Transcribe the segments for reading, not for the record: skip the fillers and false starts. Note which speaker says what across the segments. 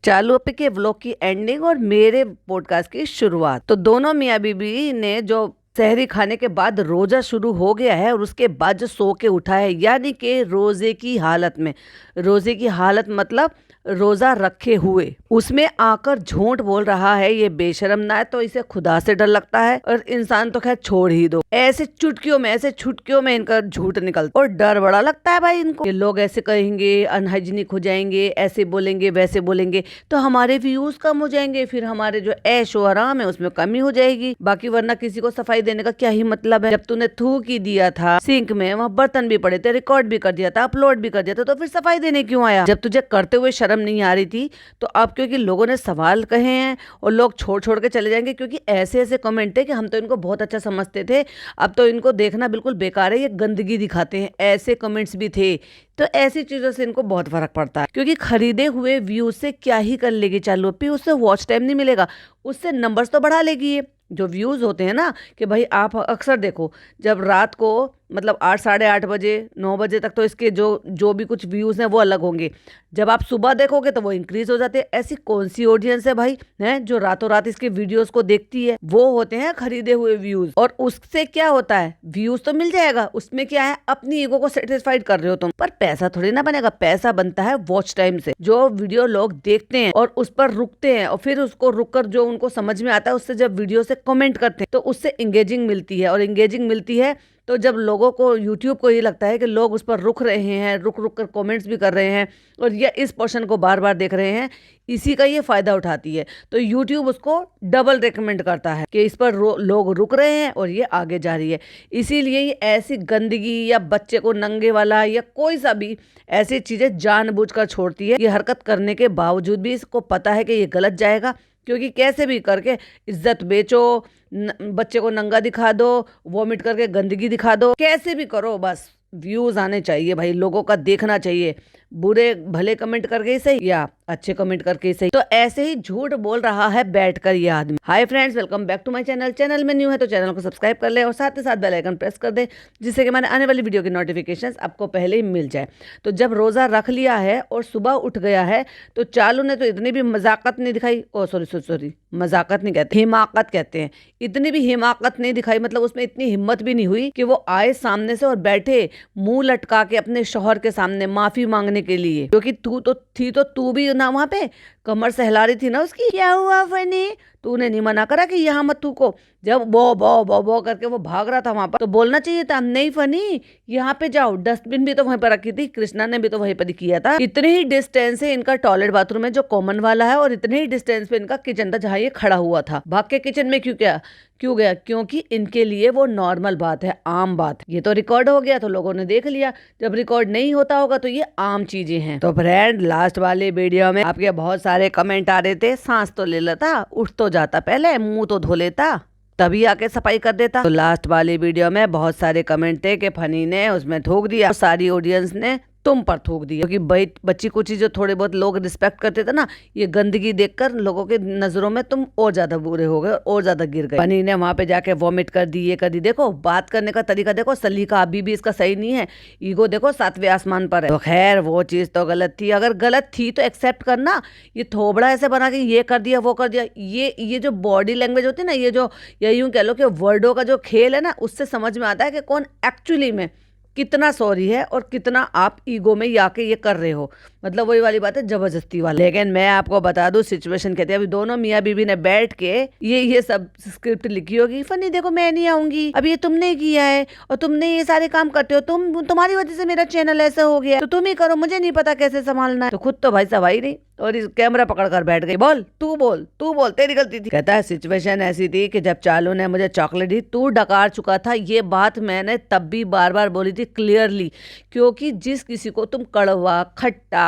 Speaker 1: चालू अपे के व्लॉग की एंडिंग और मेरे पॉडकास्ट की शुरुआत। तो दोनों मियाँ बीबी ने जो सहरी खाने के बाद रोजा शुरू हो गया है और उसके बाद जो सो के उठा है, यानी कि रोजे की हालत में, रोजे की हालत मतलब रोजा रखे हुए, उसमें आकर झूठ बोल रहा है। ये बेशरम ना है तो इसे खुदा से डर लगता है, और इंसान तो खैर छोड़ ही दो। ऐसे चुटकियों में, ऐसे छुटकियों में इनका झूठ निकलता और डर बड़ा लगता है भाई इनको। ये लोग ऐसे कहेंगे, अनहाइजीनिक हो जाएंगे, ऐसे बोलेंगे वैसे बोलेंगे तो हमारे व्यूज कम हो जाएंगे, फिर हमारे जो ऐशो आराम है उसमें कमी हो जाएगी। बाकी वरना किसी को सफाई देने का क्या ही मतलब है। जब तूने थूक ही दिया था सिंक में, वहाँ बर्तन भी पड़े थे, रिकॉर्ड भी कर दिया था, अपलोड भी कर दिया था, तो फिर सफाई देने क्यों आया? जब तुझे करते हुए शर्म नहीं आ रही थी तो अब क्योंकि लोगों ने सवाल कहे हैं और लोग छोड़ छोड़ के चले जाएंगे, क्योंकि ऐसे ऐसे कमेंट है कि हम तो इनको बहुत अच्छा समझते थे, अब तो इनको देखना बिल्कुल बेकार है, ये गंदगी दिखाते हैं, ऐसे कमेंट्स भी थे। तो ऐसी चीजों से इनको बहुत फर्क पड़ता है, क्योंकि खरीदे हुए व्यू से क्या ही कर लेगी चालू अपी, उससे वॉच टाइम नहीं मिलेगा, उससे नंबर्स तो बढ़ा लेगी ये। जो व्यूज होते हैं ना, कि भाई आप अक्सर देखो, जब रात को मतलब 8 साढ़े 8 बजे 9 बजे तक तो इसके जो जो भी कुछ व्यूज हैं वो अलग होंगे, जब आप सुबह देखोगे तो वो इंक्रीज हो जाते हैं। ऐसी कौन सी ऑडियंस है भाई है जो रातों रात इसके वीडियोस को देखती है? वो होते हैं खरीदे हुए व्यूज। और उससे क्या होता है, व्यूज तो मिल जाएगा, उसमें क्या है, अपनी ईगो को सेटिस्फाइड कर रहे हो तुम, पर पैसा थोड़ी ना बनेगा। पैसा बनता है वॉच टाइम से। जो वीडियो लोग देखते हैं और उस पर रुकते हैं और फिर उसको रुककर जो उनको समझ में आता है उससे जब वीडियो से कमेंट करते हैं तो उससे इंगेजिंग मिलती है, और इंगेजिंग मिलती है तो जब लोगों को, यूट्यूब को ये लगता है कि लोग उस पर रुक रहे हैं, रुक रुक कर कमेंट्स भी कर रहे हैं और ये इस पोर्शन को बार बार देख रहे हैं, इसी का ये फायदा उठाती है। तो यूट्यूब उसको डबल रेकमेंड करता है कि इस पर लोग रुक रहे हैं और ये आगे जा रही है। इसीलिए ये ऐसी गंदगी या बच्चे को नंगे वाला या कोई सा भी ऐसी चीजें जानबूझकर छोड़ती है। ये हरकत करने के बावजूद भी इसको पता है कि ये गलत जाएगा, क्योंकि कैसे भी करके इज्जत बेचो, बच्चे को नंगा दिखा दो, वॉमिट करके गंदगी दिखा दो, कैसे भी करो, बस व्यूज आने चाहिए भाई, लोगों का देखना चाहिए। बुरे भले कमेंट करके ही सही या अच्छे कमेंट करके ही सही। तो ऐसे ही झूठ बोल रहा है बैठकर ये आदमी। Hi friends, welcome back to my channel. Channel में न्यू है तो चैनल को सब्सक्राइब कर ले और साथ ही साथ बेल आइकन प्रेस कर दे, जिससे कि मैंने आने वाली वीडियो की नोटिफिकेशंस आपको पहले ही मिल जाए। तो जब रोजा रख लिया है और सुबह उठ गया है तो चालू ने तो इतनी भी मजाकत नहीं दिखाई, ओ सॉरी सॉरी सॉरी, मजाकत नहीं कहते, हिमाकत कहते हैं। इतनी भी हिमाकत नहीं दिखाई, मतलब उसमें इतनी हिम्मत भी नहीं हुई कि वो आए सामने से और बैठे मुंह लटका के अपने शौहर के सामने माफी मांगने के लिए, क्योंकि तू तो थी, तो तू भी ना वहां पे कमर सहला रही थी ना उसकी। क्या हुआ फनी, तूने नहीं मना करा कि यहाँ मत थूको? जब बो करके वो भाग रहा था वहां पर तो बोलना चाहिए था, नहीं फनी यहाँ पे जाओ। डस्टबिन भी तो वहीं पर रखी थी, कृष्णा ने भी तो वहीं पर किया था। इतने ही डिस्टेंस है इनका टॉयलेट बाथरूम है जो कॉमन वाला है, और इतने ही डिस्टेंस पे इनका किचन था जहाँ ये खड़ा हुआ था। भाग के किचन में क्यों गया? क्योंकि इनके लिए वो नॉर्मल बात है, आम बात। ये तो रिकॉर्ड हो गया तो लोगों ने देख लिया, जब रिकॉर्ड नहीं होता होगा तो ये आम चीजें हैं। तो फ्रेंड, लास्ट वाले वीडियो में आपके बहुत सारे कमेंट आ रहे थे, सांस तो ले लेता, उठ तो जाता, पहले मुंह तो धो लेता, तभी आके सफाई कर देता। तो लास्ट वाली वीडियो में बहुत सारे कमेंट थे कि फनी ने उसमें थूक दिया, सारी ऑडियंस ने तुम पर थूक दिया, क्योंकि बच्ची कुछ जो थोड़े बहुत लोग रिस्पेक्ट करते थे ना, ये गंदगी देखकर लोगों के नजरों में तुम और ज्यादा बुरे हो गए और ज्यादा गिर गए। फनी ने वहां पे जाके वॉमिट कर दी, ये कर दी। देखो बात करने का तरीका देखो, सलीका अभी भी इसका सही नहीं है, ईगो देखो 7वें आसमान पर है। तो खैर वो चीज तो गलत थी, अगर गलत थी तो एक्सेप्ट करना। ये थोबड़ा ऐसे बना के ये कर दिया वो कर दिया, ये जो बॉडी लैंग्वेज होती है ना, ये जो, या यूं कह लो कि वर्डों का जो खेल है ना, उससे समझ में आता है कि कौन एक्चुअली में कितना सॉरी है और कितना आप ईगो में आके ये कर रहे हो। मतलब वही वाली बात है, जबरदस्ती वाला। लेकिन मैं आपको बता दूं सिचुएशन कहते हैं, अभी दोनों मियाँ बीबी ने बैठ के ये सब स्क्रिप्ट लिखी होगी। फनी देखो मैं नहीं आऊंगी, अब ये तुमने किया है और तुमने ये सारे काम करते हो, तुम्हारी वजह से मेरा चैनल ऐसा हो गया, तो तुम ही करो, मुझे नहीं पता कैसे संभालना है। तो खुद तो भाई सवाई नहीं, और इस कैमरा पकड़ कर बैठ गई, बोल तू बोल तेरी गलती थी। कहता है सिचुएशन ऐसी थी कि जब चालू ने मुझे चॉकलेट दी, तू डकार चुका था। ये बात मैंने तब भी बार बार बोली थी क्लियरली, क्योंकि जिस किसी को तुम कड़वा, खट्टा,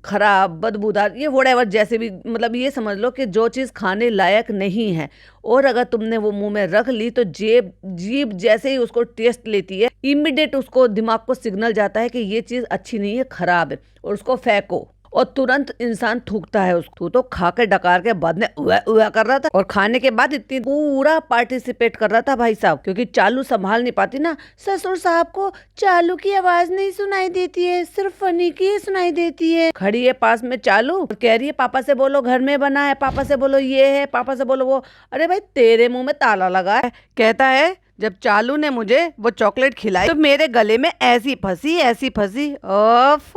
Speaker 1: खराब, बदबूदार, ये व्हाटएवर जैसे भी, मतलब ये समझ लो कि जो चीज़ खाने लायक नहीं है, और अगर तुमने वो मुंह में रख ली तो जीभ जैसे ही उसको टेस्ट लेती है, इमीडिएट उसको दिमाग को सिग्नल जाता है कि ये चीज़ अच्छी नहीं है, खराब है, और उसको फेंको। और तुरंत इंसान थूकता है उसको। तो खा के डकार के बाद में उआ उआ कर रहा था और खाने के बाद इतनी पूरा पार्टिसिपेट कर रहा था भाई साहब, क्योंकि चालू संभाल नहीं पाती ना। ससुर साहब को चालू की आवाज नहीं सुनाई देती है, सिर्फ फनी की ही सुनाई देती है। खड़ी है पास में चालू और कह रही है पापा से बोलो घर में बना है, पापा से बोलो ये है, पापा से बोलो वो। अरे भाई तेरे मुंह में ताला लगा है। कहता है जब चालू ने मुझे वो चॉकलेट खिलाई तो मेरे गले में ऐसी फंसी ओफ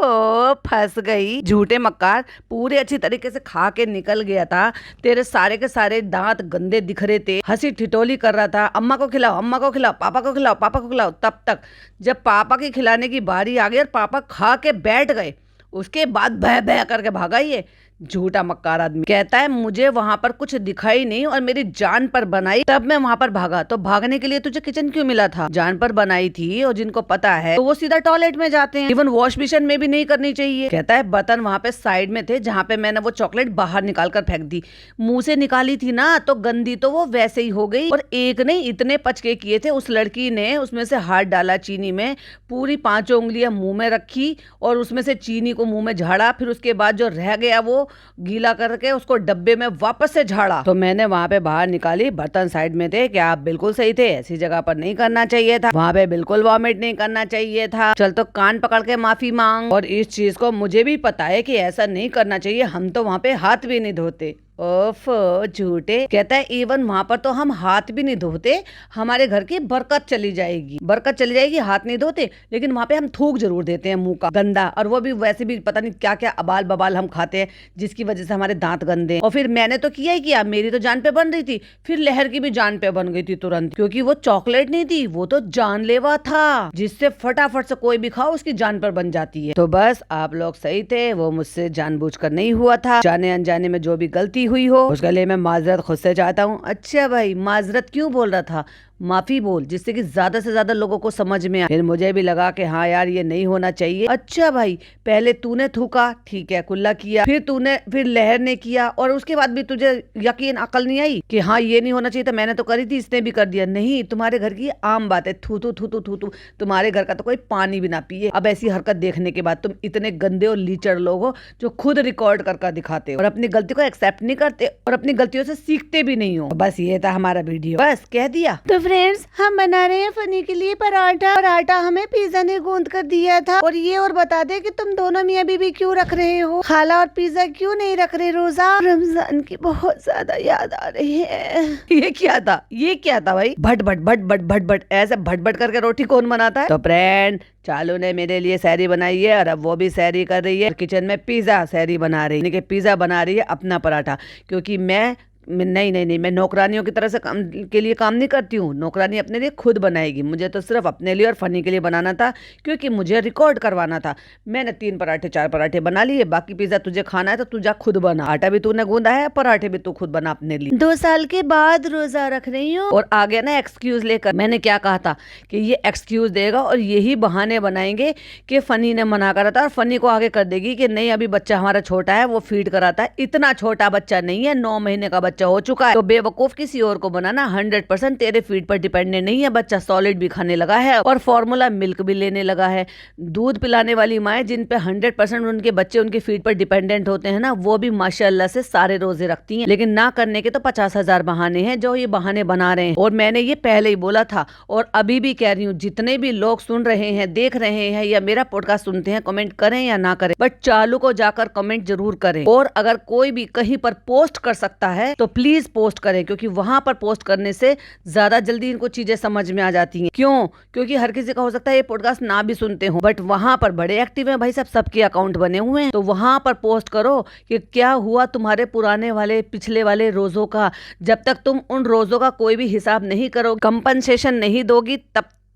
Speaker 1: फंस गई। झूठे मक्कार, पूरे अच्छी तरीके से खा के निकल गया था, तेरे सारे के सारे दांत गंदे दिख रहे थे, हंसी ठिठोली कर रहा था, अम्मा को खिलाओ, अम्मा को खिलाओ, पापा को खिलाओ, पापा को खिलाओ। तब तक जब पापा की खिलाने की बारी आ गई और पापा खा के बैठ गए, उसके बाद बह बह करके भागा। ये झूठा मक्कार आदमी कहता है मुझे वहां पर कुछ दिखाई नहीं और मेरी जान पर बनाई तब मैं वहां पर भागा। तो भागने के लिए तुझे किचन क्यों मिला था? जान पर बनाई थी, और जिनको पता है तो वो सीधा टॉयलेट में जाते हैं, इवन वॉश बेसिन में भी नहीं करनी चाहिए। कहता है बर्तन वहां पे साइड में थे जहां पे मैंने वो चॉकलेट बाहर निकाल कर फेंक दी, मुंह से निकाली थी ना तो गंदी तो वो वैसे ही हो गई। और एक नहीं इतने पचके किए थे। उस लड़की ने उसमें से हाथ डाला चीनी में, पूरी 5 उंगलियां मुंह में रखी और उसमें से चीनी को मुंह में झाड़ा, फिर उसके बाद जो रह गया वो गीला करके उसको डब्बे में वापस से झाड़ा। तो मैंने वहां पे बाहर निकाली, बर्तन साइड में थे। क्या आप बिल्कुल सही थे, ऐसी जगह पर नहीं करना चाहिए था, वहां पे बिल्कुल वॉमिट नहीं करना चाहिए था। चल तो कान पकड़ के माफी मांग। और इस चीज को मुझे भी पता है कि ऐसा नहीं करना चाहिए, हम तो वहां पे हाथ भी नहीं धोते। ओफ झूठे। कहता है इवन वहां पर तो हम हाथ भी नहीं धोते, हमारे घर की बरकत चली जाएगी, बरकत चली जाएगी, हाथ नहीं धोते, लेकिन वहां पे हम थूक जरूर देते हैं मुंह का गंदा, और वो भी वैसे भी पता नहीं क्या क्या अबाल बबाल हम खाते हैं जिसकी वजह से हमारे दांत गंदे। और फिर मैंने तो किया ही किया, मेरी तो जान पे बन रही थी, फिर लहर की भी जान पे बन गई थी तुरंत, क्योंकि वो चॉकलेट नहीं थी, वो तो जानलेवा था जिससे फटाफट से कोई भी खाओ उसकी जान पर बन जाती है। तो बस आप लोग सही थे, वो मुझसे जानबूझकर नहीं हुआ था। जाने अनजाने में जो भी गलती हुई हो उस गले में माजरत खुद से चाहता हूँ। अच्छा भाई माजरत क्यों बोल रहा था, माफी बोल, जिससे कि ज्यादा से ज्यादा लोगों को समझ में आए। फिर मुझे भी लगा कि हाँ यार ये नहीं होना चाहिए। अच्छा भाई पहले तूने थूका, ठीक है, कुल्ला किया, फिर लहर ने किया, और उसके बाद भी तुझे यकीन अकल नहीं आई कि हाँ ये नहीं होना चाहिए था, मैंने तो करी थी, इसने भी कर दिया। नहीं, तुम्हारे घर की आम बात है, थू थू थू थू थू थू, तुम्हारे घर का तो कोई पानी भी ना पिए। अब ऐसी हरकत देखने के बाद तुम इतने गंदे और लीचड़ लोग हो जो खुद रिकॉर्ड कर दिखाते हो और अपनी गलती को एक्सेप्ट नहीं करते और अपनी गलतियों से सीखते भी नहीं हो। बस ये था हमारा वीडियो, बस कह दिया। तो फ्रेंड्स हम बना रहे हैं फनी के लिए पराठा, और आटा हमें पिज्जा ने गूंद कर दिया था। और ये और बता दे कि तुम दोनों मियां बीबी क्यों रख रहे हो, खाला और पिज्जा क्यों नहीं रख रहे? रोजा रमजान की बहुत ज्यादा याद आ रही है। ये क्या था, ये क्या था भाई? भट भट भट भट भट भट, ऐसे भट भट करके रोटी कौन बनाता है? तो फ्रेंड चालू ने मेरे लिए सहरी बनाई है और अब वो भी सहरी कर रही है, किचन में पिज्जा सहरी बना रही है, पिज्जा बना रही है अपना पराठा। क्योंकि मैं नहीं, मैं नौकरानियों की तरह से के लिए काम नहीं करती हूँ। नौकरानी अपने लिए खुद बनाएगी, मुझे तो सिर्फ अपने लिए और फनी के लिए बनाना था, क्योंकि मुझे रिकॉर्ड करवाना था। मैंने 3 पराठे 4 पराठे बना लिए, बाकी पिज्जा तुझे खाना है तो तू जा खुद बना। आटा भी तूने गूंदा है, पराठे भी तू खुद बना अपने लिए। 2 साल के बाद रोजा रख रही हूँ और आ गया ना एक्सक्यूज लेकर। मैंने क्या कहा था कि ये एक्सक्यूज देगा और यही बहाने बनाएंगे कि फनी ने मना करा था, और फनी को आगे कर देगी कि नहीं अभी बच्चा हमारा छोटा है, वो फीड कराता है। इतना छोटा बच्चा नहीं है, 9 महीने का बच्चा हो चुका है। तो बेवकूफ किसी और को बनाना, 100% तेरे फीड पर डिपेंडेंट नहीं है। बच्चा सॉलिड भी खाने लगा है और फॉर्मूला मिल्क भी लेने लगा है। दूध पिलाने वाली माएं जिन पे 100% उनके बच्चे उनके फीड पर डिपेंडेंट होते हैं ना, वो भी माशाल्लाह से सारे रोजे रखती हैं। लेकिन ना करने के तो 50,000 बहाने हैं जो ये बहाने बना रहे हैं। और मैंने ये पहले ही बोला था और अभी भी कह रही हूँ, जितने भी लोग सुन रहे हैं, देख रहे हैं या मेरा पॉडकास्ट सुनते हैं, कमेंट करें या ना करें, बट चालू को जाकर कमेंट जरूर करें। और अगर कोई भी कहीं पर पोस्ट कर सकता है तो प्लीज पोस्ट करें, क्योंकि वहां पर पोस्ट करने से ज्यादा जल्दी इनको चीजें समझ में आ जाती हैं। क्यों? क्योंकि हर किसी का हो सकता है ये पॉडकास्ट ना भी सुनते हो, बट वहां पर बड़े एक्टिव हैं भाई साहब, सबके अकाउंट बने हुए हैं। तो वहां पर पोस्ट करो कि क्या हुआ तुम्हारे पुराने वाले पिछले वाले रोजों का। जब तक तुम उन रोजों का कोई भी हिसाब नहीं करो, कंपनसेशन नहीं दोगी,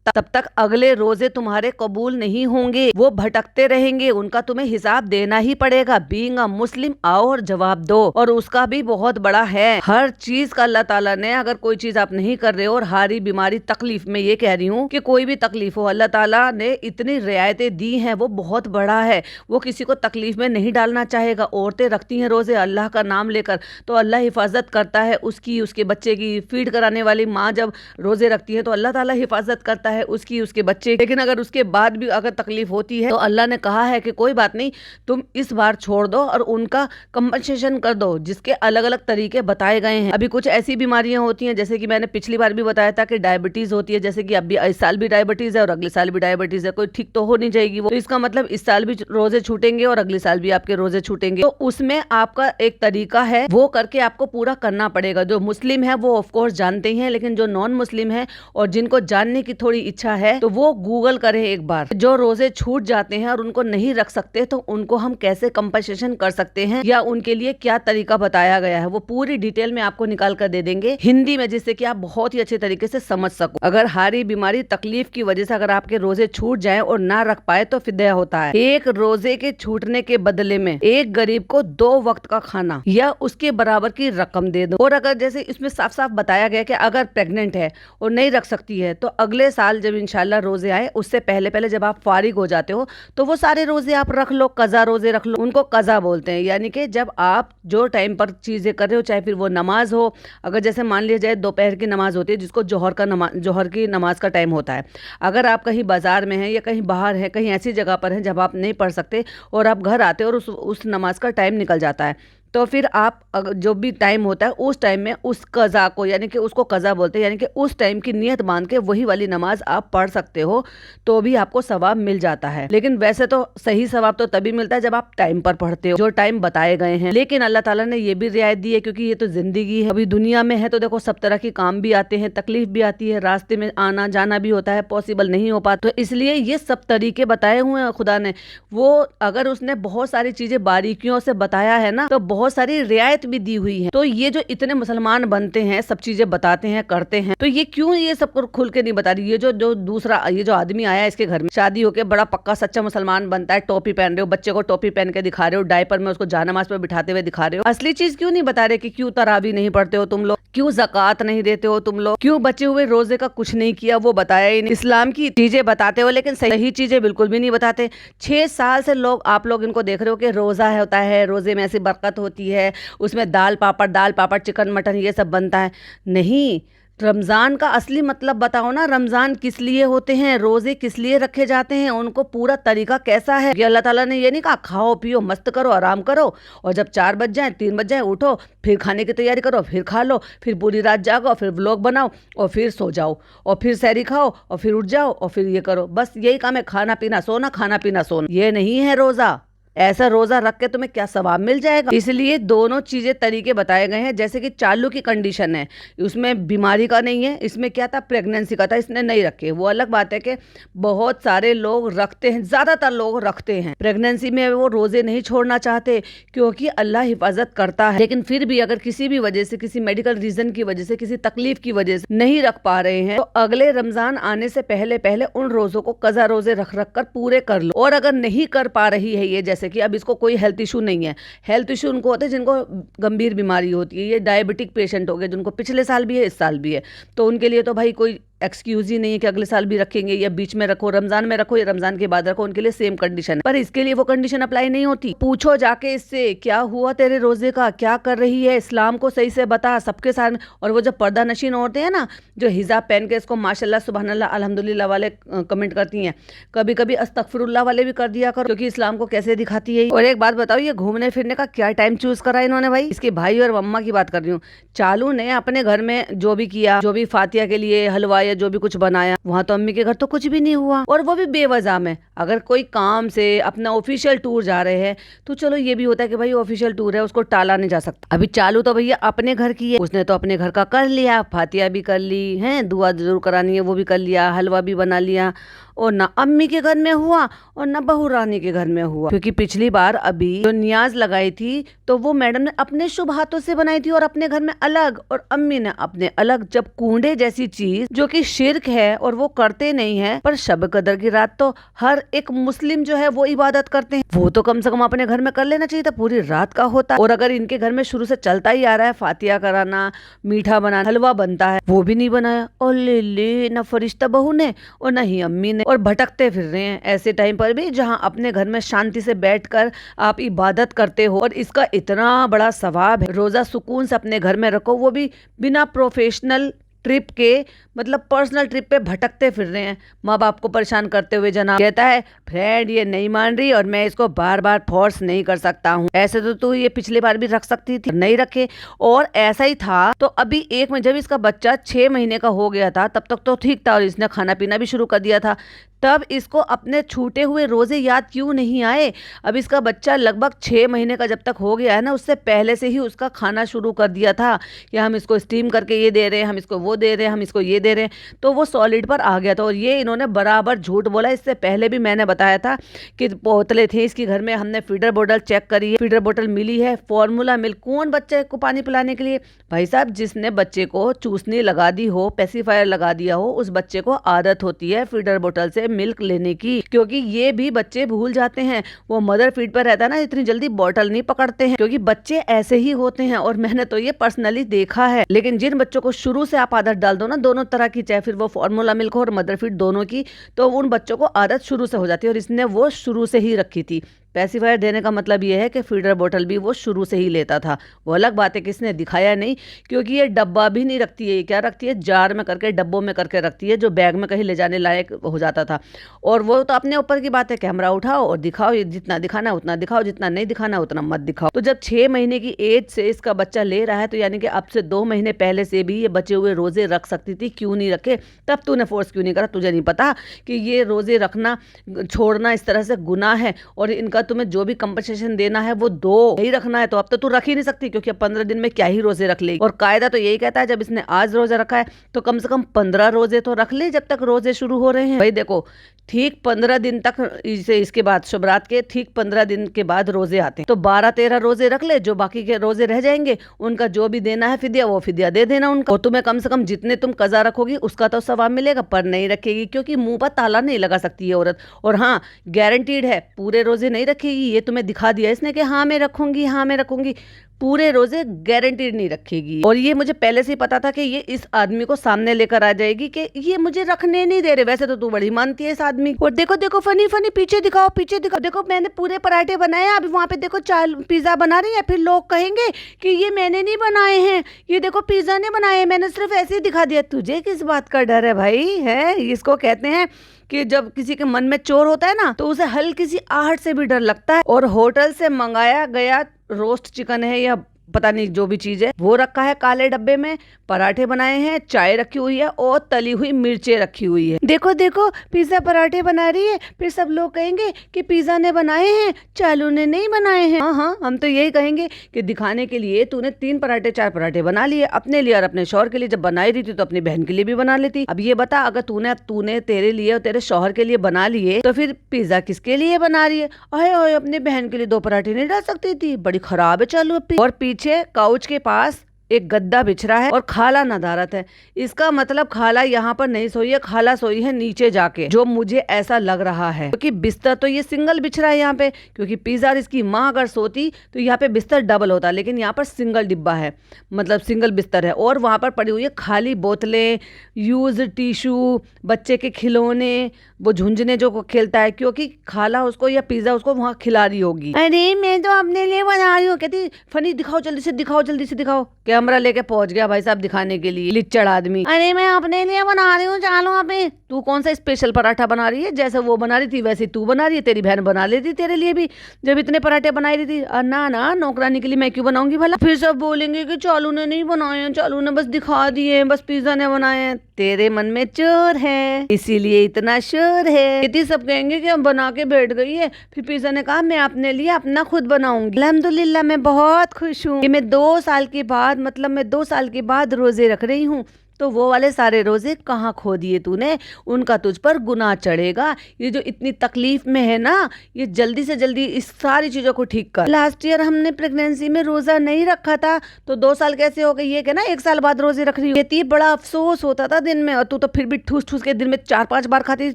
Speaker 1: तब तक अगले रोजे तुम्हारे कबूल नहीं होंगे, वो भटकते रहेंगे, उनका तुम्हें हिसाब देना ही पड़ेगा। बीइंग अ मुस्लिम आओ और जवाब दो, और उसका भी बहुत बड़ा है। हर चीज का अल्लाह ताला ने, अगर कोई चीज आप नहीं कर रहे हो, और हारी बीमारी तकलीफ में ये कह रही हूँ कि कोई भी तकलीफ हो, अल्लाह ताला ने इतनी रियायतें दी हैं, वो बहुत बड़ा है, वो किसी को तकलीफ में नहीं डालना चाहेगा। औरतें रखती हैं रोजे अल्लाह का नाम लेकर, तो अल्लाह हिफाजत करता है उसकी, उसके बच्चे की। फीड कराने वाली माँ जब रोजे रखती है तो अल्लाह ताला हिफाजत करता है। है, उसकी, उसके बच्चे, लेकिन अगर उसके बाद भी अगर तकलीफ होती है तो अल्लाह ने कहा है कि कोई बात नहीं, तुम इस बार छोड़ दो और उनका कंपनसेशन कर दो, जिसके अलग अलग तरीके बताए गए हैं। अभी कुछ ऐसी बीमारियां होती हैं, जैसे कि मैंने पिछली बार भी बताया था कि डायबिटीज होती है, जैसे कि अभी इस साल भी डायबिटीज है और अगले साल भी डायबिटीज है, कोई ठीक तो हो नहीं जाएगी वो, तो इसका मतलब इस साल भी रोजे छूटेंगे और अगले साल भी आपके रोजे छूटेंगे। तो उसमें आपका एक तरीका है, वो करके आपको पूरा करना पड़ेगा। जो मुस्लिम है वो ऑफ कोर्स जानते हैं, लेकिन जो नॉन मुस्लिम है और जिनको जानने की थोड़ी इच्छा है तो वो गूगल करें एक बार। जो रोजे छूट जाते हैं और उनको नहीं रख सकते तो उनको हम कैसे कंपनसेशन कर सकते हैं या उनके लिए क्या तरीका बताया गया है, वो पूरी डिटेल में आपको निकाल कर दे देंगे हिंदी में, जिससे कि आप बहुत ही अच्छे तरीके से समझ सको। अगर हारी बीमारी तकलीफ की वजह से अगर आपके रोजे छूट जाए और ना रख पाए तो फिदया होता है। एक रोजे के छूटने के बदले में एक गरीब को 2 वक्त का खाना या उसके बराबर की रकम दे दो। और अगर जैसे इसमें साफ साफ बताया गया कि अगर प्रेग्नेंट है और नहीं रख सकती है तो अगले साल जब इंशाल्लाह रोजे आए उससे पहले पहले जब आप फारिग हो जाते हो तो वो सारे रोजे आप रख लो, कज़ा रोजे रख लो। उनको कज़ा बोलते हैं, यानी कि जब आप जो टाइम पर चीजें कर रहे हो, चाहे फिर वो नमाज हो, अगर जैसे मान लिया जाए दोपहर की नमाज होती है जिसको जोहर की नमाज का टाइम होता है, अगर आप कहीं बाजार में हैं या कहीं बाहर हैं, कहीं ऐसी जगह पर हैं जब आप नहीं पढ़ सकते और आप घर आते हो और उस नमाज का टाइम निकल जाता है, तो फिर आप जो भी टाइम होता है उस टाइम में उस कज़ा को, यानी कि उसको कज़ा बोलते हैं, यानी कि उस टाइम की नियत बांध के वही वाली नमाज आप पढ़ सकते हो तो भी आपको सवाब मिल जाता है। लेकिन वैसे तो सही सवाब तो तभी मिलता है जब आप टाइम पर पढ़ते हो, जो टाइम बताए गए हैं। लेकिन अल्लाह ताला ने ये भी रियायत दी है, क्योंकि ये तो जिंदगी है, अभी दुनिया में है तो देखो सब तरह के काम भी आते हैं, तकलीफ भी आती है, रास्ते में आना जाना भी होता है, पॉसिबल नहीं हो पाता, तो इसलिए ये सब तरीके बताए हुए हैं खुदा ने। वो अगर उसने बहुत सारी चीजें बारीकियों से बताया है ना, तो बहुत सारी रियायत भी दी हुई है। तो ये जो इतने मुसलमान बनते हैं, सब चीजें बताते हैं, करते हैं, तो ये क्यों ये सब खुल के नहीं बता रही? ये जो दूसरा ये जो आदमी आया इसके घर में शादी होके बड़ा पक्का सच्चा मुसलमान बनता है, टोपी पहन रहे हो, बच्चे को टोपी पहन के दिखा रहे हो, डायपर में उसको जानमाज पे बिठाते हुए दिखा रहे हो, असली चीज क्यों नहीं बता रहे कि क्यों तरावी नहीं पढ़ते हो तुम लोग, क्यों ज़कात नहीं देते हो तुम लोग, क्यों बचे हुए रोजे का कुछ नहीं किया, वो बताया ही नहीं। इस्लाम की चीजें बताते हो लेकिन सही चीजें बिल्कुल भी नहीं बताते। 6 साल से आप लोग इनको देख रहे हो कि रोजा होता है, रोजे में ऐसी बरकत होती है, उसमें दाल पापड़ चिकन मटन ये सब बनता है। नहीं, रमज़ान का असली मतलब बताओ ना, रमज़ान किस लिए होते हैं, रोजे किस लिए रखे जाते हैं, उनको पूरा तरीका कैसा है। कि अल्लाह ताला ने ये नहीं कहा खाओ पियो मस्त करो आराम करो और जब 4 बज जाए 3 बज जाए उठो, फिर खाने की तैयारी करो, फिर खा लो, फिर पूरी रात जागो, फिर व्लॉग बनाओ और फिर सो जाओ और फिर सहरी खाओ और फिर उठ जाओ और फिर ये करो, बस यही काम है, खाना पीना सोना, खाना पीना सोना। ये नहीं है रोज़ा। ऐसा रोजा रख के तुम्हें क्या सवाब मिल जाएगा। इसलिए दोनों चीजें तरीके बताए गए हैं। जैसे कि चालू की कंडीशन है, उसमें बीमारी का नहीं है, इसमें क्या था प्रेगनेंसी का था, इसने नहीं रखे। वो अलग बात है कि बहुत सारे लोग रखते हैं, ज्यादातर लोग रखते हैं प्रेगनेंसी में, वो रोजे नहीं छोड़ना चाहते क्योंकि अल्लाह हिफाजत करता है। लेकिन फिर भी अगर किसी भी वजह से, किसी मेडिकल रीजन की वजह से, किसी तकलीफ की वजह से नहीं रख पा रहे हैं तो अगले रमजान आने से पहले पहले उन रोजों को कज़ा रोजे रख रख कर पूरे कर लो। और अगर नहीं कर पा रही है ये, जैसे कि अब इसको कोई हेल्थ इशू नहीं है, हेल्थ इशू उनको होते हैं जिनको गंभीर बीमारी होती है, ये डायबिटिक पेशेंट हो गए जिनको पिछले साल भी है इस साल भी है, तो उनके लिए तो भाई कोई एक्सक्यूज ही नहीं है कि अगले साल भी रखेंगे या बीच में रखो, रमजान में रखो या रमजान के बाद रखो, उनके लिए सेम कंडीशन है। पर इसके लिए वो कंडीशन अप्लाई नहीं होती। पूछो जाके इससे क्या हुआ तेरे रोजे का, क्या कर रही है, इस्लाम को सही से बता सबके सामने। और वो जो पर्दा नशीन औरतें हैं ना, जो हिजाब पहन के इसको माशाल्लाह सुबहानल्लाह अल्हम्दुलिल्लाह वाले कमेंट करती हैं, कभी कभी अस्तगफिरुल्लाह वाले भी कर दिया करो, क्योंकि इस्लाम को कैसे दिखाती है। और एक बात बताओ, ये घूमने फिरने का क्या टाइम चूज करा इन्होंने भाई। इसके भाई और मम्मा की बात कर रही हूँ। चालू ने अपने घर में जो भी किया, जो भी फातिया के लिए हलवा या जो भी कुछ बनाया, वहां तो अम्मी के घर तो कुछ भी नहीं हुआ, और वो भी बेवजह में। अगर कोई काम से अपना ऑफिशियल टूर जा रहे हैं तो चलो ये भी होता है कि भाई ऑफिशियल टूर है, उसको टाला नहीं जा सकता। अभी चालू तो भैया अपने घर की है, उसने तो अपने घर का कर लिया, फातिया भी कर ली है, दुआ जरूर करानी है वो भी कर लिया, हलवा भी बना लिया, और ना अम्मी के घर में हुआ और ना बहू रानी के घर में हुआ। क्योंकि पिछली बार अभी जो नियाज लगाई थी तो वो मैडम ने अपने शुभ हाथों से बनाई थी और अपने घर में अलग, और अम्मी ने अपने अलग। जब कूंडे जैसी चीज जो कि शिर्क है और वो करते नहीं है, पर शब कदर की रात तो हर एक मुस्लिम जो है वो इबादत करते हैं, वो तो कम से कम अपने घर में कर लेना चाहिए था, पूरी रात का होता। और अगर इनके घर में शुरू से चलता ही आ रहा है फातिया कराना, मीठा बनाना, हलवा बनता है, वो भी नहीं बनाया, और ले न फरिश्ता बहू ने और न ही अम्मी ने, और भटकते फिर रहे हैं ऐसे टाइम पर भी जहां अपने घर में शांति से बैठकर आप इबादत करते हो। और इसका इतना बड़ा सवाब है, रोजा सुकून से अपने घर में रखो, वो भी बिना प्रोफेशनल ट्रिप के मतलब पर्सनल ट्रिप पे भटकते फिर रहे हैं, माँ बाप को परेशान करते हुए। जनाब कहता है फ्रेंड ये नहीं मान रही और मैं इसको बार बार फोर्स नहीं कर सकता हूँ, ऐसे तो तू ये पिछली बार भी रख सकती थी, नहीं रखे। और ऐसा ही था। तो अभी एक में जब इसका बच्चा 6 महीने का हो गया था तब तक तो ठीक था और इसने खाना पीना भी शुरू कर दिया था। तब इसको अपने छूटे हुए रोजे याद क्यों नहीं आए? अब इसका बच्चा लगभग 6 महीने का जब तक हो गया है ना, उससे पहले से ही उसका खाना शुरू कर दिया था कि हम इसको स्टीम करके ये दे रहे हैं, हम इसको वो दे रहे हैं, हम इसको ये दे रहे हैं। तो वो सॉलिड पर आ गया था। और ये इन्होंने बराबर झूठ बोला। इससे पहले भी मैंने बताया था कि बोतलें थी इसकी घर में, हमने फीडर बोतल चेक करी है, फीडर बोतल मिली है, फॉर्मूला मिल्क। कौन बच्चे को पानी पिलाने के लिए? भाई साहब, जिसने बच्चे को चूसनी लगा दी हो, पेसिफायर लगा दिया हो, उस बच्चे को आदत होती है फीडर बोतल से मिल्क लेने की। क्योंकि ये भी बच्चे भूल जाते हैं, वो मदर फीड पर रहता है ना, इतनी जल्दी बोतल नहीं पकड़ते हैं, क्योंकि बच्चे ऐसे ही होते हैं। और मैंने तो ये पर्सनली देखा है। लेकिन जिन बच्चों को शुरू से आप आदत डाल दो ना, दोनों तरह की, चाहे फिर वो फॉर्मूला मिल्क हो और मदर फीड दोनों की, तो उन बच्चों को आदत शुरू से हो जाती है। और इसने वो शुरू से ही रखी थी। पेसिफायर देने का मतलब ये है कि फीडर बोतल भी वो शुरू से ही लेता था। वो अलग बात है कि इसने दिखाया नहीं, क्योंकि ये डब्बा भी नहीं रखती है। ये क्या रखती है? जार में करके, डब्बों में करके रखती है, जो बैग में कहीं ले जाने लायक हो जाता था। और वो तो अपने ऊपर की बात है, कैमरा उठाओ और दिखाओ, जितना दिखाना उतना दिखाओ, जितना नहीं दिखाना उतना मत दिखाओ। तो जब 6 महीने की एज से इसका बच्चा ले रहा है, तो यानी कि अब से 2 महीने पहले से भी ये बचे हुए रोजे रख सकती थी, क्यों नहीं रखे? तब तूने फोर्स क्यों नहीं करा? तुझे नहीं पता कि ये रोजे रखना छोड़ना इस तरह से गुनाह है, और इनका तुम्हें जो भी कंपनसेशन देना है वो दो, नहीं रखना है तो अब तो तू रख ही नहीं सकती, क्योंकि अब 15 दिन में क्या ही रोजे रख लेगी। और कायदा तो यही कहता है जब इसने आज रोजा रखा है तो कम से कम 15 रोजे तो रख ले जब तक रोजे शुरू हो रहे हैं। भाई देखो, ठीक 15 दिन तक इसके बाद शुभरात के ठीक 15 दिन के बाद रोजे आते हैं, तो 12-13 रोजे रख ले। जो बाकी के रोजे रह जाएंगे उनका जो भी देना है फिदिया, वो फिदिया दे देना उनका। और तुम्हें कम से कम जितने तुम कज़ा रखोगी उसका तो सवाब मिलेगा, पर नहीं रखेगी क्योंकि मुंह पर ताला नहीं लगा सकती है औरत। और हाँ, गारंटीड है पूरे रोजे नहीं रखेगी। ये तुम्हें दिखा दिया इसने कि हाँ मैं रखूंगी, हाँ मैं रखूंगी, पूरे रोजे गारंटीड नहीं रखेगी। और ये मुझे पहले से ही पता था कि ये इस आदमी को सामने लेकर आ जाएगी कि ये मुझे रखने नहीं दे रहे। वैसे तो तू बड़ी मानती है इस आदमी को। और देखो देखो, फनी फनी, पीछे दिखाओ, पीछे दिखाओ, देखो मैंने पूरे पराठे बनाए, अभी वहां पे देखो चाय पिज्जा बना रही है। फिर लोग कहेंगे कि ये मैंने नहीं बनाए हैं, ये देखो पिज्जा ने बनाए हैं, मैंने सिर्फ ऐसे ही दिखा दिया। तुझे किस बात का डर है भाई? है, इसको कहते हैं कि जब किसी के मन में चोर होता है ना, तो उसे हल्की सी आहट से भी डर लगता है। और होटल से मंगाया गया रोस्ट चिकन है या पता नहीं जो भी चीज है, वो रखा है काले डब्बे में, पराठे बनाए हैं, चाय रखी हुई है और तली हुई मिर्चें रखी हुई है। देखो देखो, पिज्जा पराठे बना रही है, फिर सब लोग कहेंगे कि पिज्जा ने बनाए हैं, चालू ने नहीं बनाए हैं। हाँ हाँ, हम तो यही कहेंगे कि दिखाने के लिए तूने 3 पराठे 4 पराठे बना लिए अपने लिए और अपने शौहर के लिए। जब बनाई रही थी तो अपनी बहन के लिए भी बना लेती। अब ये बता, अगर तूने तेरे लिए और तेरे शौहर के लिए बना लिए, तो फिर पिज्जा किसके लिए बना रही है? अरे अपनी बहन के लिए 2 पराठे नहीं डाल सकती थी? बड़ी खराब है चालू। और पीछे काउच के पास एक गद्दा बिछ रहा है और खाला नदारत है। इसका मतलब खाला यहाँ पर नहीं सोई है, खाला सोई है नीचे जाके, जो मुझे ऐसा लग रहा है, क्योंकि बिस्तर तो ये सिंगल बिछ रहा है यहाँ पे। क्योंकि पिज्जा इसकी माँ अगर सोती तो यहाँ पे बिस्तर डबल होता, लेकिन यहाँ पर सिंगल डिब्बा है, मतलब सिंगल बिस्तर है। और वहां पर पड़ी हुई है खाली बोतलें, यूज टिश्यू, बच्चे के खिलौने, वो झुंझुने जो खेलता है, क्योंकि खाला उसको या पिज्जा उसको वहां खिला रही होगी। अरे मैं तो अपने लिए बना रही हूँ। कहती फनी दिखाओ, जल्दी से दिखाओ, जल्दी से दिखाओ। कैमरा लेके पहुंच गया भाई साहब दिखाने के लिए, लिच्चड़ आदमी। अरे मैं अपने लिए बना रही हूँ, चालो अबे। तू कौन सा स्पेशल पराठा बना रही है? जैसे वो बना रही थी वैसे तू बना रही है। तेरी बहन बना लेती तेरे लिए भी, जब इतने पराठे बनाई रही थी। ना ना, नौकरानी के लिए मैं क्यों बनाऊंगी भला? फिर सब बोलेंगे कि चालू ने नहीं बनाए हैं, चालू ने बस दिखा दिए, बस पिज्जा ने बनाए हैं। तेरे मन में चोर है, इसीलिए इतना शोर है। इतनी सब कहेंगे कि हम बना के बैठ गई है। फिर पिज्जा ने कहा मैं अपने लिए अपना खुद बनाऊंगी। अल्हम्दुलिल्लाह, मैं बहुत खुश हूँ कि मैं 2 साल के बाद, मतलब मैं 2 साल के बाद रोजे रख रही हूँ। तो वो वाले सारे रोजे कहाँ खो दिए तूने? उनका तुझ पर गुनाह चढ़ेगा। ये जो इतनी तकलीफ में है ना, ये जल्दी से जल्दी इस सारी चीजों को ठीक कर। लास्ट ईयर हमने प्रेगनेंसी में रोजा नहीं रखा था, तो 2 साल कैसे हो गई? ये क्या ना 1 साल बाद रोजे रख रही हो। ये बड़ा अफसोस होता था दिन में, और तू तो फिर भी ठूस ठूस के दिन में 4-5 बार खाती थी।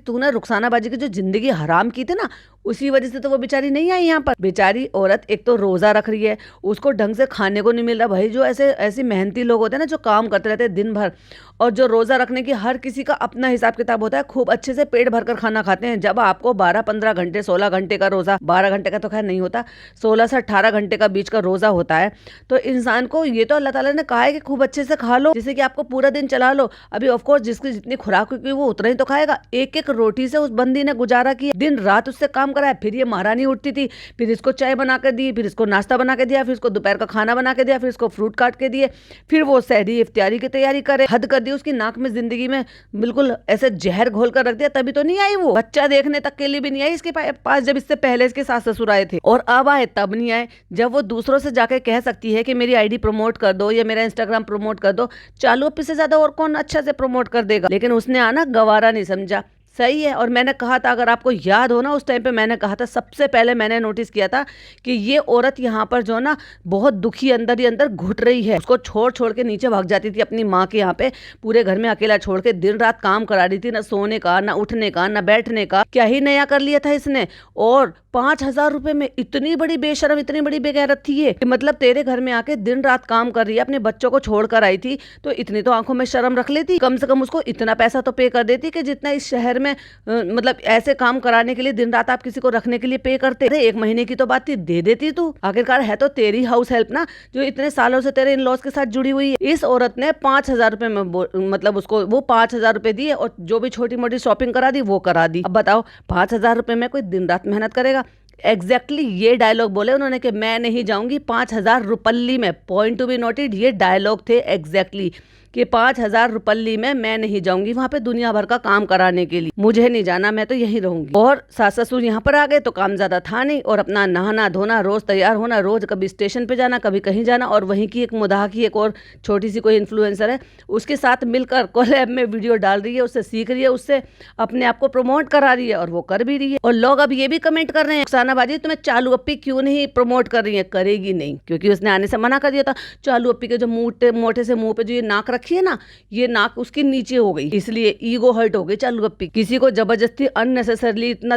Speaker 1: तूने रुखसाना बाजी की जो जिंदगी हराम की थी ना, उसी वजह से तो वो बेचारी नहीं आई यहाँ पर। बेचारी औरत एक तो रोजा रख रही है, उसको ढंग से खाने को नहीं मिल रहा। भाई जो ऐसे मेहनती लोग होते हैं ना, जो काम करते रहते हैं दिन भर, और जो रोजा रखने की हर किसी का अपना हिसाब किताब होता है, खूब अच्छे से पेट भरकर खाना खाते हैं। जब आपको 12-15 घंटे 16 घंटे का रोजा, 12 घंटे का तो खैर नहीं होता, 16 से 18 घंटे का बीच का रोजा होता है, तो इंसान को ये तो अल्लाह ताला ने कहा है कि खूब अच्छे से खा लो, जिससे कि आपको पूरा दिन चला लो। अभी ऑफ कोर्स जिसकी जितनी खुराक होगी वो उतना ही तो खाएगा। एक एक रोटी से उस बंदी ने गुजारा किया, दिन रात उससे काम कराया। फिर ये महारानी उठती थी, फिर इसको चाय बना कर दी, फिर इसको नाश्ता बना के दिया, फिर इसको दोपहर का खाना बना के दिया, फिर इसको फ्रूट काट के दिए, फिर वो सहरी इफ्तियारी की तैयारी करे। हद कर दी उसकी, नाक में जिंदगी में बिल्कुल ऐसे जहर घोल कर रख दिया। तभी तो नहीं आई वो, बच्चा देखने तक के लिए भी नहीं आई इसके पास, जब इससे पहले इसके सास ससुर आए थे। और अब आए तब नहीं आए, जब वो दूसरों से जाके कह सकती है कि मेरी आईडी प्रमोट कर दो या मेरा इंस्टाग्राम प्रमोट कर दो। चालू अपी से ज्यादा और कौन अच्छा से प्रमोट कर देगा। लेकिन उसने आना गवारा नहीं समझा। सही है। और मैंने कहा था, अगर आपको याद हो ना, उस टाइम पे मैंने कहा था, सबसे पहले मैंने नोटिस किया था कि ये औरत यहाँ पर जो ना बहुत दुखी अंदर ही अंदर घुट रही है। उसको छोड़ छोड़ के नीचे भाग जाती थी अपनी माँ के यहाँ पे, पूरे घर में अकेला छोड़ के दिन रात काम करा रही थी, ना सोने का, ना उठने का, ना बैठने का। क्या ही नया कर लिया था इसने। और 5,000 रुपए में इतनी बड़ी बेशरम, इतनी बड़ी बेगैरत थी ये, मतलब तेरे घर में आके दिन रात काम कर रही है, अपने बच्चों को छोड़ कर आई थी, तो इतनी तो आंखों में शर्म रख लेती। कम से कम उसको इतना पैसा तो पे कर देती कि जितना इस शहर में मतलब ऐसे काम कराने के लिए दिन रात आप किसी को रखने के लिए पे करते। अरे 1 महीने की तो बात थी, दे देती तू। आखिरकार है तो तेरी हाउस हेल्प ना, जो इतने सालों से तेरे इन लॉज के साथ जुड़ी हुई है। इस औरत ने 5,000 रुपए में मतलब उसको वो 5,000 रुपए दिए और जो भी छोटी मोटी शॉपिंग करा दी वो करा दी। अब बताओ 5,000 रुपए में कोई दिन रात मेहनत करेगा। एग्जैक्टली ये डायलॉग बोले उन्होंने कि मैं नहीं जाऊंगी 5,000 रुपल्ली में। पॉइंट टू बी नोटेड, ये डायलॉग थे एग्जैक्टली कि 5,000 रुपल्ली में मैं नहीं जाऊंगी वहां पे दुनिया भर का काम कराने के लिए। मुझे नहीं जाना, मैं तो यहीं रहूंगी। और सास ससुर यहाँ पर आ गए तो काम ज्यादा था नहीं, और अपना नहाना धोना, रोज तैयार होना, रोज कभी स्टेशन पे जाना, कभी कहीं जाना। और वहीं की एक मुदाह की एक और छोटी सी कोई इन्फ्लुएंसर है, उसके साथ मिलकर कोलैब में वीडियो डाल रही है, उससे सीख रही है, उससे अपने आप को प्रमोट करा रही है, और वो कर भी रही है। और लोग अब ये भी कमेंट कर रहे हैं, रुखसाना बाजी तुम्हें चालू अप्पी क्यों नहीं प्रमोट कर रही है। करेगी नहीं, क्योंकि उसने आने से मना कर दिया था। चालू अप्पी के जो मोटे से मुंह पे जो ये नाक रखी है ना, ये नाक उसके नीचे हो गई, इसलिए ईगो हर्ट हो गई चालू अप्पी। किसी को जबरदस्ती अननेसेसरली इतना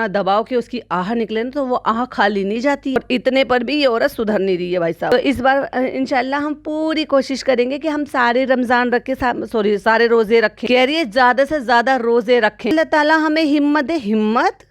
Speaker 1: दबाव कि उसकी आह निकले ना, तो वो आह खाली नहीं जाती। और इतने पर भी ये औरत सुधर नहीं रही है भाई साहब। तो इस बार इंशाल्लाह हम पूरी कोशिश करेंगे कि हम सारे रमजान रखे, सारे रोजे रखें। कह रही है ज्यादा से ज्यादा रोजे रखें। अल्लाह ताला हमें हिम्मत दे। हिम्मत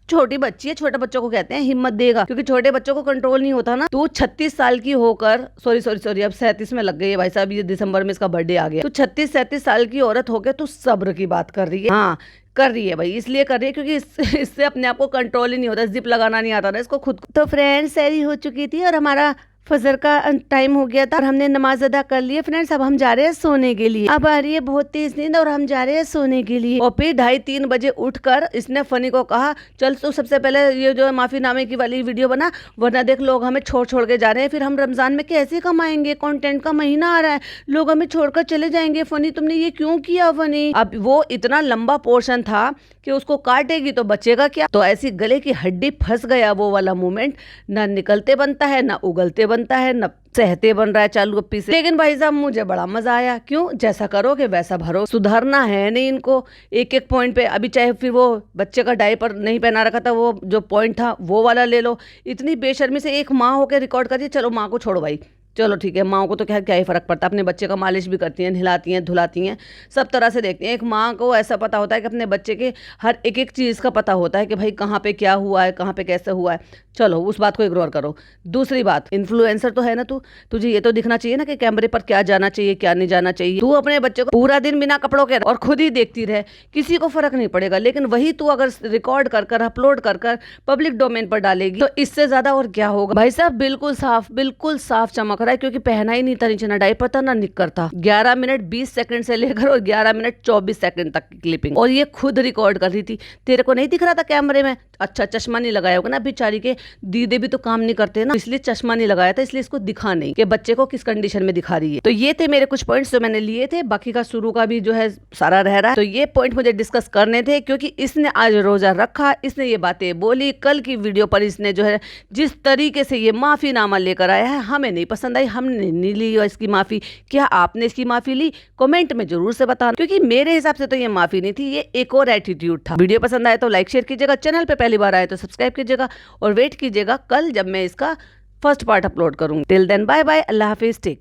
Speaker 1: छोटी बच्ची है, छोटे बच्चों को कहते हैं हिम्मत देगा, क्योंकि छोटे बच्चों को कंट्रोल नहीं होता ना। तू 36 साल की होकर, सॉरी अब 37 में लग गई है भाई साहब, ये दिसंबर में इसका बर्थडे आ गया। तू 36-37 साल की औरत होकर तू सब्र की बात कर रही है। हाँ कर रही है भाई, इसलिए कर रही है क्योंकि इससे अपने आप को कंट्रोल ही नहीं होता, जिप लगाना नहीं आता ना इसको खुद को। तो फ्रेंड्स सहरी हो चुकी थी और हमारा फजर का टाइम हो गया था और हमने नमाज अदा कर ली है फ्रेंड्स। अब हम जा रहे हैं सोने के लिए। अब आ रही है बहुत तेज नींद और हम जा रहे हैं सोने के लिए। और फिर 2:30-3 बजे उठकर इसने फनी को कहा, चल तू सबसे पहले ये जो माफीनामे की वाली वीडियो बना, वरना देख लोग हमें छोड़ के जा रहे हैं, फिर हम रमजान में कैसे कमाएंगे। कंटेंट का महीना आ रहा है, लोग हमें छोड़कर चले जाएंगे। फनी तुमने ये क्यों किया फनी। अब वो इतना लंबा पोर्शन था कि उसको काटेगी तो बचेगा क्या। तो ऐसी गले की हड्डी फंस गया वो वाला मोमेंट, ना निकलते बनता है, ना उगलते बनता है, ना सहते बन रहा है चालू अप्पी से। लेकिन भाई साहब मुझे बड़ा मजा आया। क्यों, जैसा करोगे वैसा भरो। सुधरना है नहीं इनको एक एक पॉइंट पे। अभी चाहे फिर वो बच्चे का डायपर नहीं पहना रखा था, वो जो पॉइंट था वो वाला ले लो। इतनी बेशर्मी से एक माँ होकर रिकॉर्ड कर दी। चलो माँ को छोड़ो भाई, चलो ठीक है, माँ को तो क्या ही फर्क पड़ता, अपने बच्चे का मालिश भी करती हैं, नहलाती हैं, धुलाती हैं, सब तरह से देखती हैं। एक माँ को ऐसा पता होता है कि अपने बच्चे के हर एक चीज़ का पता होता है कि भाई कहाँ पे क्या हुआ है, कहाँ पे कैसे हुआ है। चलो उस बात को इग्नोर करो। दूसरी बात, इन्फ्लुएंसर तो है ना तू, तुझे ये तो दिखना चाहिए ना कि कैमरे पर क्या जाना चाहिए क्या नहीं जाना चाहिए। तू अपने बच्चे को पूरा दिन बिना कपड़ों के और खुद ही देखती रहे, किसी को फर्क नहीं पड़ेगा। लेकिन वही तू अगर रिकॉर्ड कर अपलोड कर पब्लिक डोमेन पर डालेगी तो इससे ज्यादा और क्या होगा। भाई साहब बिल्कुल साफ चमक रहा है, क्योंकि पहना ही नहीं था, नीचे ना डायपर था ना निक्कर था। 11 मिनट 20 सेकंड से लेकर और 11 मिनट 24 सेकंड तक की क्लिपिंग, और ये खुद रिकॉर्ड कर रही थी। तेरे को नहीं दिख रहा था कैमरे में? अच्छा चश्मा नहीं लगाया होगा ना, बेचारी के दीदे भी तो काम नहीं करते ना, इसलिए चश्मा नहीं लगाया था, इसलिए इसको दिखा नहीं कि बच्चे को किस कंडीशन में दिखा रही है। तो ये थे मेरे कुछ पॉइंट्स जो मैंने लिए थे, बाकी का शुरू का भी जो है सारा रह रहा है। तो ये पॉइंट मुझे डिस्कस करने थे, क्योंकि इसने आज रोजा रखा, इसने ये बातें बोली। कल की वीडियो पर इसने जो है जिस तरीके से ये माफीनामा लेकर आया है, हमें नहीं पसंद आई, हमने नहीं ली इसकी माफी। क्या आपने इसकी माफी ली? कमेंट में जरूर से बताना, क्योंकि मेरे हिसाब से तो ये माफी नहीं थी, ये एक और एटीट्यूड था। वीडियो पसंद आए तो लाइक शेयर कीजिएगा, चैनल पे पहली बार आए तो सब्सक्राइब कीजिएगा और वेट कीजिएगा कल जब मैं इसका फर्स्ट पार्ट अपलोड करूँगी। टिल देन बाय बाय, अल्लाह हाफिज़, टेक।